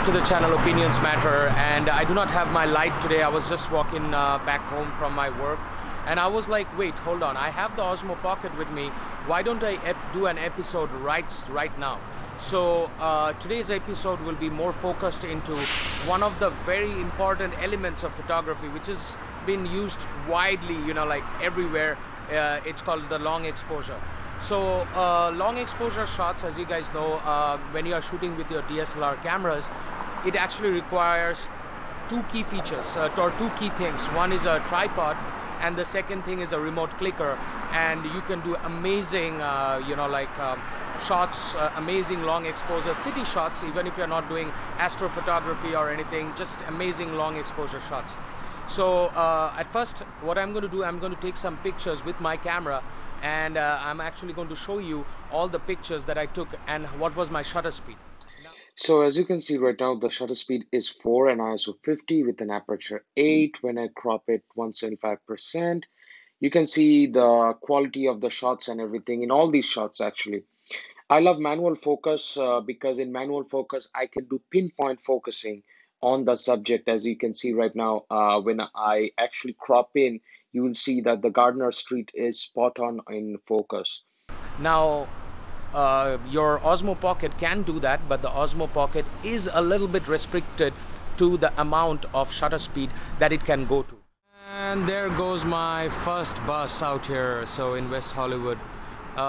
back to the channel Opinions Matter, and I do not have my light today. I was just walking back home from my work, and I was like, wait, hold on, I have the Osmo Pocket with me. Why don't I do an episode right now? So today's episode will be more focused into one of the very important elements of photography, which has been used widely, like everywhere. It's called the long exposure. So long exposure shots, as you guys know, when you are shooting with your DSLR cameras, it actually requires two key features or two key things. One is a tripod, and the second thing is a remote clicker, and you can do amazing shots, amazing long exposure city shots, even if you're not doing astrophotography or anything, just amazing long exposure shots. So at first, what I'm going to do, I'm going to take some pictures with my camera, and I'm actually going to show you all the pictures that I took and what was my shutter speed. So as you can see right now, the shutter speed is 4 and ISO 50 with an aperture 8. When I crop it 175%, you can see the quality of the shots and everything in all these shots actually. I love manual focus because in manual focus, I can do pinpoint focusing on the subject. As you can see right now, when I actually crop in, you will see that the Gardner Street is spot on in focus. Now, your Osmo Pocket can do that, but the Osmo Pocket is a little bit restricted to the amount of shutter speed that it can go to. And there goes my first bus out here, so in West Hollywood.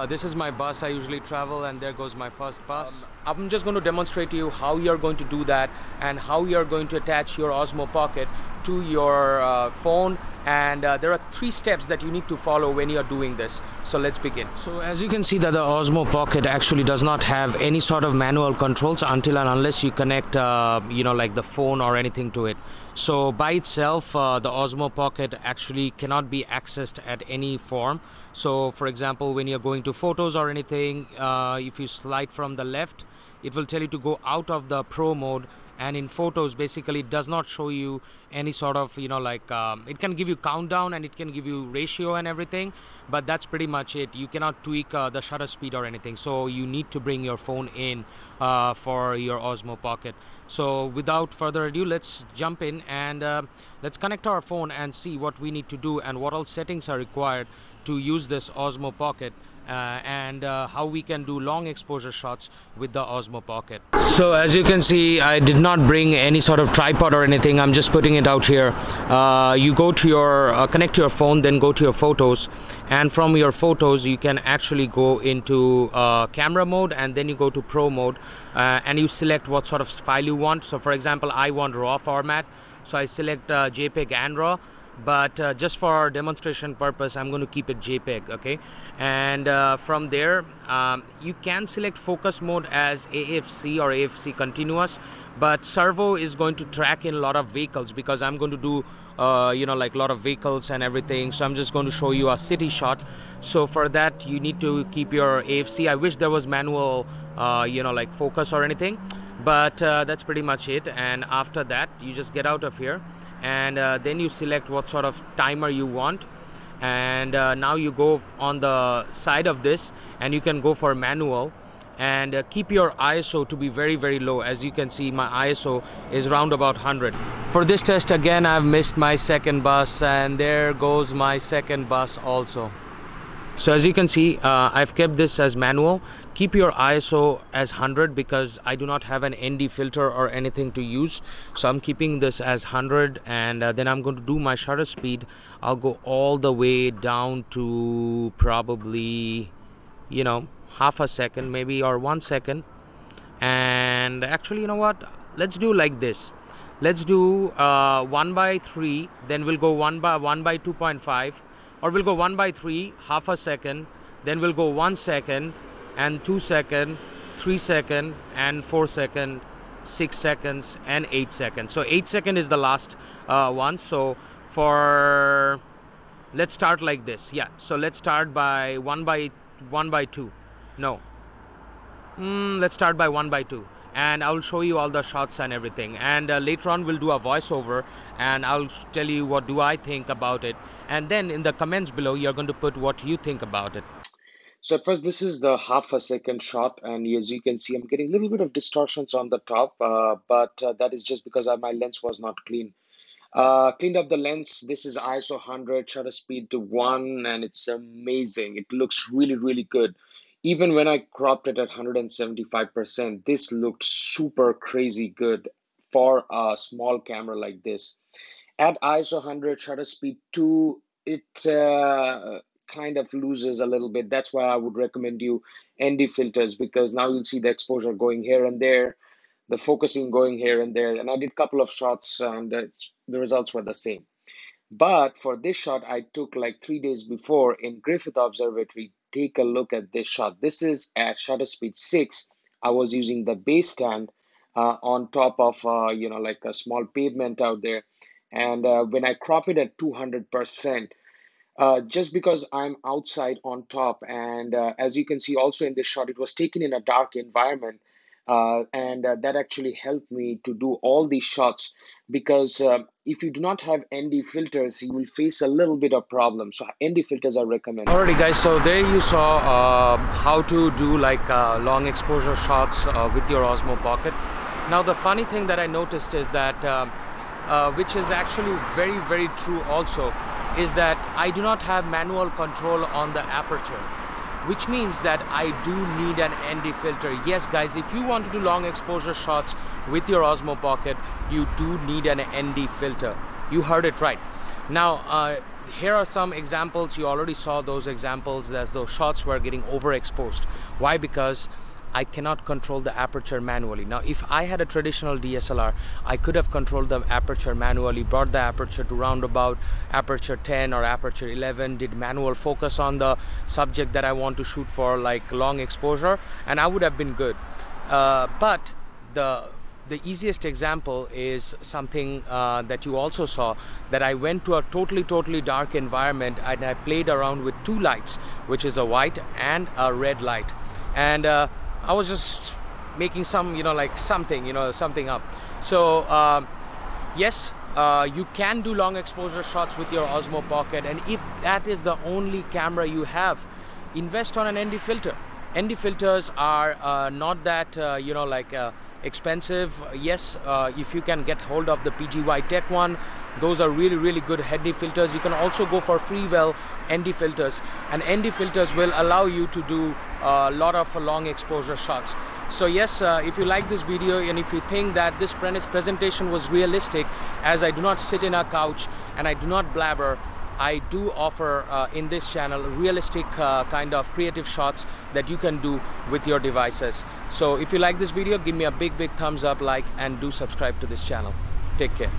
This is my bus I usually travel, and there goes my first bus. I'm just going to demonstrate to you how you're going to do that and how you're going to attach your Osmo Pocket to your phone, and there are 3 steps that you need to follow when you're doing this. So let's begin. So as you can see that the Osmo Pocket actually does not have any sort of manual controls until and unless you connect like the phone or anything to it. So by itself, the Osmo Pocket actually cannot be accessed at any form. So for example, when you're going to photos or anything, if you slide from the left, it will tell you to go out of the pro mode, and in photos basically it does not show you any sort of it can give you countdown and it can give you ratio and everything, but that's pretty much it. You cannot tweak the shutter speed or anything, so you need to bring your phone in for your Osmo Pocket. So without further ado, let's jump in and let's connect our phone and see what we need to do and what all settings are required to use this Osmo Pocket, and how we can do long exposure shots with the Osmo Pocket. So as you can see, I did not bring any sort of tripod or anything. I'm just putting it out here. You go to your connect your phone, then go to your photos, and from your photos you can actually go into camera mode, and then you go to pro mode, and you select what sort of file you want. So for example, I want RAW format, so I select JPEG and RAW, but just for demonstration purpose I'm going to keep it JPEG, okay? And from there you can select focus mode as AFC or AFC continuous, but servo is going to track in a lot of vehicles because I'm going to do like a lot of vehicles and everything. So I'm just going to show you a city shot. So for that you need to keep your AFC. I wish there was manual like focus or anything, but that's pretty much it. And after that you just get out of here, and then you select what sort of timer you want, and now you go on the side of this and you can go for manual, and keep your ISO to be very low. As you can see, my ISO is round about 100. For this test again, I've missed my second bus, and there goes my second bus also. So as you can see, I've kept this as manual. Keep your ISO as 100 because I do not have an ND filter or anything to use. So I'm keeping this as 100, and then I'm going to do my shutter speed. I'll go all the way down to probably, half a second maybe, or 1 second. And actually, you know what? Let's do like this. Let's do 1/3, then we'll go 1 by 2.5. Or we'll go 1/3, half a second, then we'll go 1 second, and 2 second, 3 second, and 4 second, 6 seconds, and 8 seconds. So 8 second is the last one. So let's start like this. Yeah, so let's start by 1/2. No, let's start by 1/2, and I'll show you all the shots and everything, and later on we'll do a voiceover and I'll tell you what do I think about it, and then in the comments below you're going to put what you think about it. So at first, this is the half a second shot, and as you can see, I'm getting a little bit of distortions on the top, but that is just because my lens was not clean. Cleaned up the lens. This is ISO 100, shutter speed to 1, and it's amazing. It looks really, really good. Even when I cropped it at 175%, this looked super crazy good for a small camera like this. At ISO 100, shutter speed 2, it kind of loses a little bit. That's why I would recommend you ND filters, because now you'll see the exposure going here and there, the focusing going here and there. And I did a couple of shots, and the results were the same. But for this shot, I took like 3 days before in Griffith Observatory. Take a look at this shot. This is at shutter speed 6. I was using the base stand on top of, like a small pavement out there. And when I crop it at 200%, just because I'm outside on top, and as you can see also in this shot, it was taken in a dark environment, and that actually helped me to do all these shots, because if you do not have ND filters, you will face a little bit of problem. So ND filters are recommended. Alrighty guys, so there you saw how to do like long exposure shots with your Osmo Pocket. Now the funny thing that I noticed is that which is actually very, very true also, is that I do not have manual control on the aperture, which means that I do need an ND filter. Yes guys, if you want to do long exposure shots with your Osmo Pocket, you do need an ND filter. You heard it right. Now here are some examples. You already saw those examples, as those shots were getting overexposed. Why? Because I cannot control the aperture manually. Now, if I had a traditional DSLR, I could have controlled the aperture manually, brought the aperture to round about aperture 10 or aperture 11, did manual focus on the subject that I want to shoot for, like long exposure, and I would have been good. But the easiest example is something that you also saw, that I went to a totally dark environment and I played around with two lights, which is a white and a red light. And I was just making some, something up. So yes, you can do long exposure shots with your Osmo Pocket, and if that is the only camera you have, invest on an ND filter. ND filters are not that expensive. Yes, if you can get hold of the PGY Tech one, those are really good ND filters. You can also go for freewell ND filters, and ND filters will allow you to do a lot of long exposure shots. So yes, if you like this video and if you think that this presentation was realistic, as I do not sit in a couch and I do not blabber, I do offer in this channel realistic kind of creative shots that you can do with your devices. So if you like this video, give me a big thumbs up, like, and do subscribe to this channel. Take care.